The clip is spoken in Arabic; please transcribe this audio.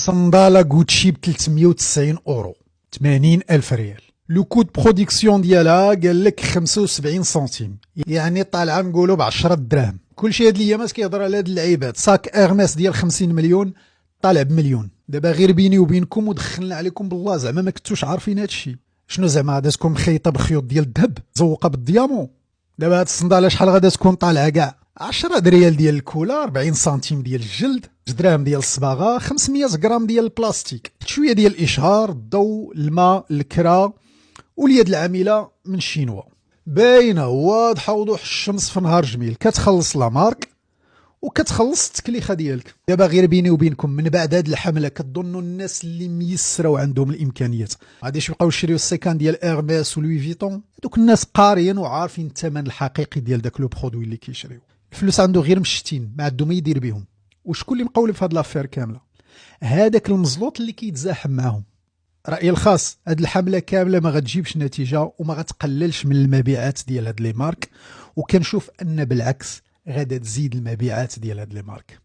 صندالة غوتشي ب 390 اورو، 80 الف ريال. لو كود برودكسيون ديالها قال لك 75 سنتيم، يعني طالعه نقولوا ب 10 دراهم. كلشي هاد الايامات كيهضر على هاد اللعيبات. صاك اغماس ديال 50 مليون طالع بمليون. دابا غير بيني وبينكم ودخلنا عليكم بالله، زعما ما كنتوش عارفين هادشي. شنو زعما غادا تكون مخيطه بخيوط ديال الذهب زوقه بالديامون؟ دابا هاد الصنداله شحال غادا تكون طالعه كاع؟ 10 ريال ديال الكولا، 40 سنتيم ديال الجلد، 2 دراهم ديال الصباغه، 500 غرام ديال البلاستيك، شويه ديال الاشهار، الضوء، الماء، الكرا واليد العامله من الشينوا. باينه واضحه وضوح الشمس في نهار جميل. كتخلص لا مارك وكتخلص التكليخه ديالك. دابا غير بيني وبينكم، من بعد هاد الحمله كتظنوا الناس اللي ميسره وعندهم الامكانيات غادي يبقاو يشريو السيكان ديال ايرميس ولوي فيتون؟ دوك الناس قاريين وعارفين الثمن الحقيقي ديال داك لو برودوي اللي كيشريو. الفلوس عنده غير مشتين، ما عنده ما يدير بهم. وشكون اللي مقولب في هاد لافير كامله؟ هذاك المزلوط اللي كيتزاحم معاهم. رأيي الخاص، هاد الحمله كامله ما غتجيبش نتيجه وما غتقللش من المبيعات ديال هاد لي مارك، وكنشوف ان بالعكس غادا تزيد المبيعات ديال هاد لي مارك.